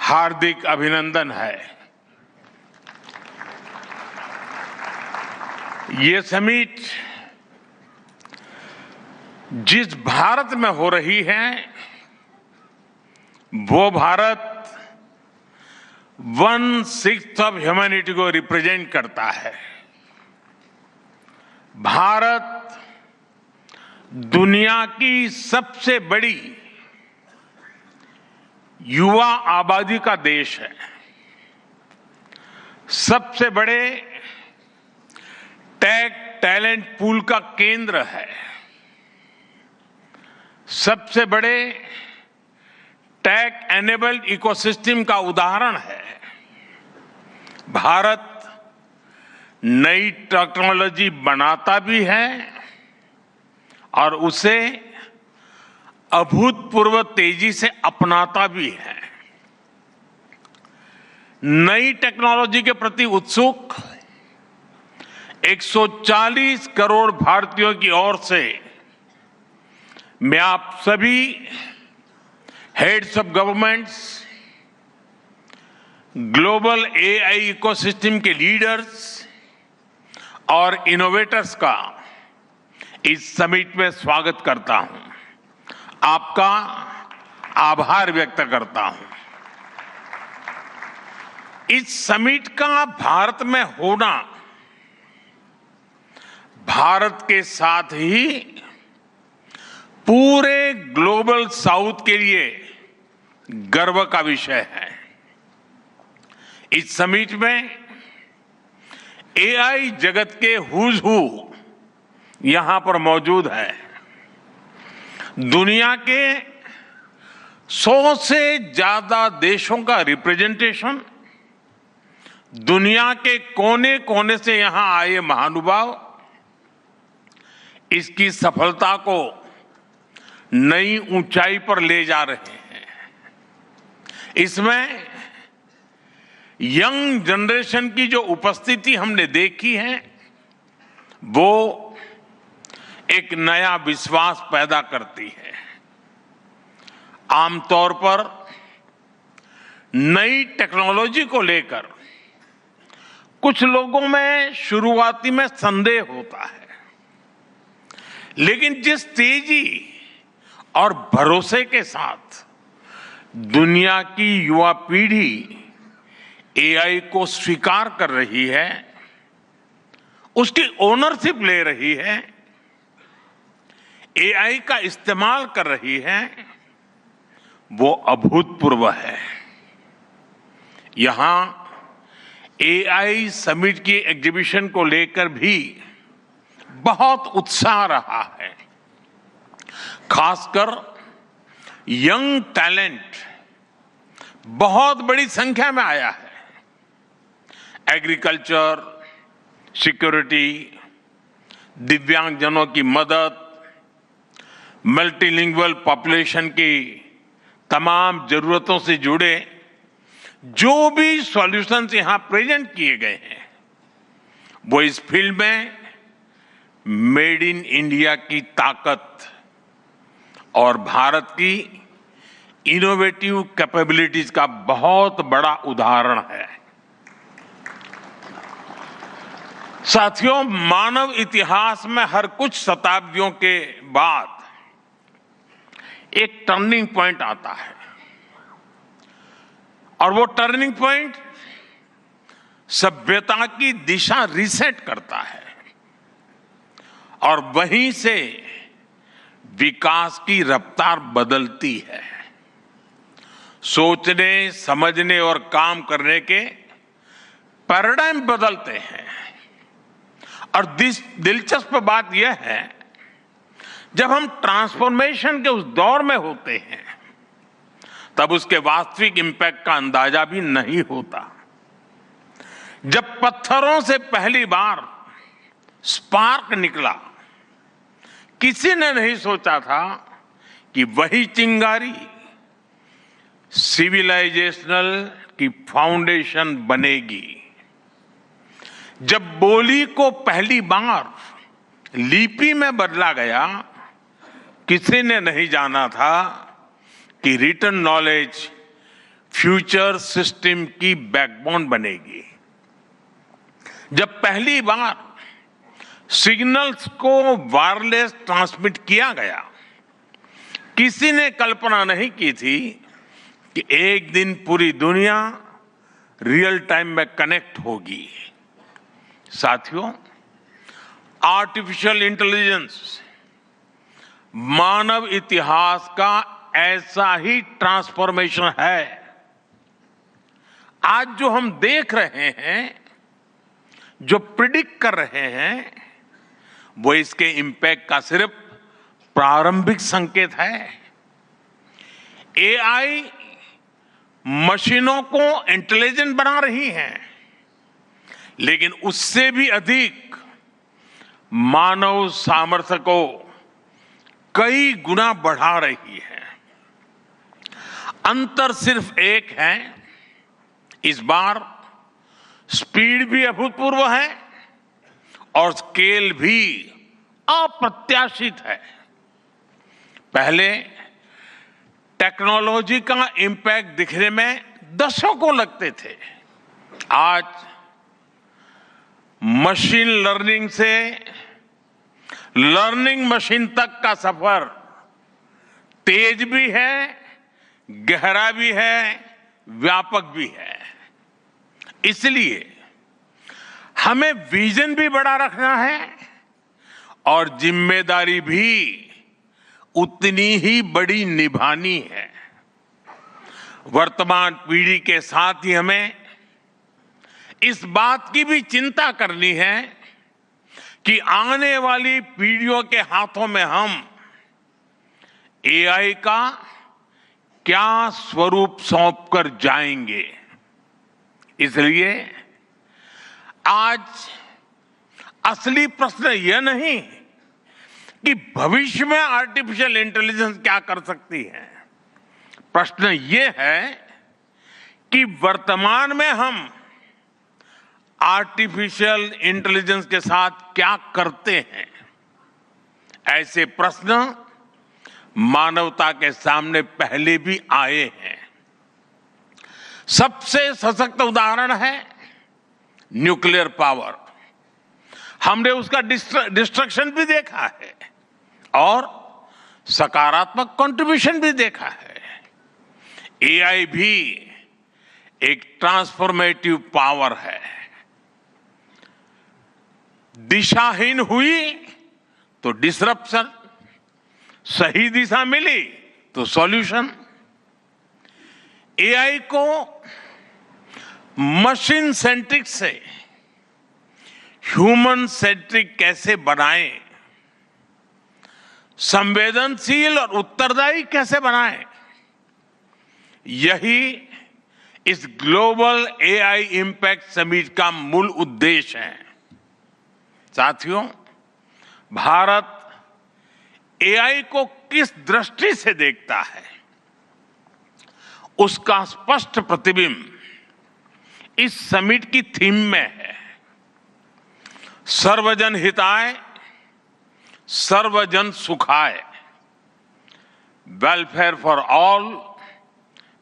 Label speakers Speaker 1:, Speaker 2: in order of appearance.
Speaker 1: हार्दिक अभिनंदन है। ये समिट जिस भारत में हो रही है वो भारत 1/6 ऑफ ह्यूमैनिटी को रिप्रेजेंट करता है। भारत दुनिया की सबसे बड़ी युवा आबादी का देश है, सबसे बड़े टेक टैलेंट पूल का केंद्र है, सबसे बड़े टेक एनेबल्ड इकोसिस्टम का उदाहरण है। भारत नई टेक्नोलॉजी बनाता भी है और उसे अभूतपूर्व तेजी से अपनाता भी है। नई टेक्नोलॉजी के प्रति उत्सुक 140 करोड़ भारतीयों की ओर से मैं आप सभी heads of governments, global AI ecosystem के लीडर्स और इनोवेटर्स का इस समिट में स्वागत करता हूं, आपका आभार व्यक्त करता हूं। इस समिट का भारत में होना भारत के साथ ही पूरे ग्लोबल साउथ के लिए गर्व का विषय है। इस समिट में एआई जगत के हुज हू यहां पर मौजूद है। दुनिया के 100 से ज्यादा देशों का रिप्रेजेंटेशन, दुनिया के कोने कोने से यहां आए महानुभाव इसकी सफलता को नई ऊंचाई पर ले जा रहे हैं। इसमें यंग जनरेशन की जो उपस्थिति हमने देखी है वो एक नया विश्वास पैदा करती है। आमतौर पर नई टेक्नोलॉजी को लेकर कुछ लोगों में शुरुआती में संदेह होता है, लेकिन जिस तेजी और भरोसे के साथ दुनिया की युवा पीढ़ी एआई को स्वीकार कर रही है, उसकी ओनरशिप ले रही है, एआई का इस्तेमाल कर रही है, वो अभूतपूर्व है। यहां एआई समिट की एग्जीबिशन को लेकर भी बहुत उत्साह रहा है। खासकर यंग टैलेंट बहुत बड़ी संख्या में आया है। एग्रीकल्चर, सिक्योरिटी, दिव्यांगजनों की मदद, मल्टीलिंगुअल पॉपुलेशन की तमाम जरूरतों से जुड़े जो भी सॉल्यूशंस यहां प्रेजेंट किए गए हैं वो इस फील्ड में मेड इन इंडिया की ताकत और भारत की इनोवेटिव कैपेबिलिटीज का बहुत बड़ा उदाहरण है। साथियों, मानव इतिहास में हर कुछ शताब्दियों के बाद एक टर्निंग पॉइंट आता है और वो टर्निंग पॉइंट सभ्यता की दिशा रीसेट करता है और वहीं से विकास की रफ्तार बदलती है। सोचने, समझने और काम करने के पैराडाइम बदलते हैं। और दिलचस्प बात यह है, जब हम ट्रांसफॉर्मेशन के उस दौर में होते हैं तब उसके वास्तविक इंपैक्ट का अंदाजा भी नहीं होता। जब पत्थरों से पहली बार स्पार्क निकला, किसी ने नहीं सोचा था कि वही चिंगारी सिविलाइजेशनल की फाउंडेशन बनेगी। जब बोली को पहली बार लिपि में बदला गया, किसी ने नहीं जाना था कि रिटन नॉलेज फ्यूचर सिस्टम की बैकबोन बनेगी। जब पहली बार सिग्नल्स को वायरलेस ट्रांसमिट किया गया, किसी ने कल्पना नहीं की थी कि एक दिन पूरी दुनिया रियल टाइम में कनेक्ट होगी। साथियों, आर्टिफिशियल इंटेलिजेंस मानव इतिहास का ऐसा ही ट्रांसफॉर्मेशन है। आज जो हम देख रहे हैं, जो प्रिडिक्ट कर रहे हैं, वो इसके इंपैक्ट का सिर्फ प्रारंभिक संकेत है। एआई मशीनों को इंटेलिजेंट बना रही है, लेकिन उससे भी अधिक मानव सामर्थ्य को कई गुना बढ़ा रही है। अंतर सिर्फ एक है, इस बार स्पीड भी अभूतपूर्व है और स्केल भी अप्रत्याशित है। पहले टेक्नोलॉजी का इंपैक्ट दिखने में दशकों लगते थे। आज मशीन लर्निंग से लर्निंग मशीन तक का सफर तेज भी है, गहरा भी है, व्यापक भी है। इसलिए हमें विजन भी बड़ा रखना है और जिम्मेदारी भी उतनी ही बड़ी निभानी है। वर्तमान पीढ़ी के साथ ही हमें इस बात की भी चिंता करनी है कि आने वाली पीढ़ियों के हाथों में हम एआई का क्या स्वरूप सौंप कर जाएंगे। इसलिए आज असली प्रश्न यह नहीं कि भविष्य में आर्टिफिशियल इंटेलिजेंस क्या कर सकती है। प्रश्न यह है कि वर्तमान में हम आर्टिफिशियल इंटेलिजेंस के साथ क्या करते हैं। ऐसे प्रश्न मानवता के सामने पहले भी आए हैं। सबसे सशक्त उदाहरण है न्यूक्लियर पावर। हमने उसका डिस्ट्रक्शन भी देखा है और सकारात्मक कंट्रीब्यूशन भी देखा है। एआई भी एक ट्रांसफॉर्मेटिव पावर है। दिशाहीन हुई तो डिसरप्शन, सही दिशा मिली तो सॉल्यूशन। एआई को मशीन सेंट्रिक से ह्यूमन सेंट्रिक कैसे बनाएं, संवेदनशील और उत्तरदायी कैसे बनाएं, यही इस ग्लोबल एआई इंपैक्ट समिट का मूल उद्देश्य है। साथियों, भारत एआई को किस दृष्टि से देखता है, उसका स्पष्ट प्रतिबिंब इस समिट की थीम में है। सर्वजन हिताय, सर्वजन सुखाय, वेलफेयर फॉर ऑल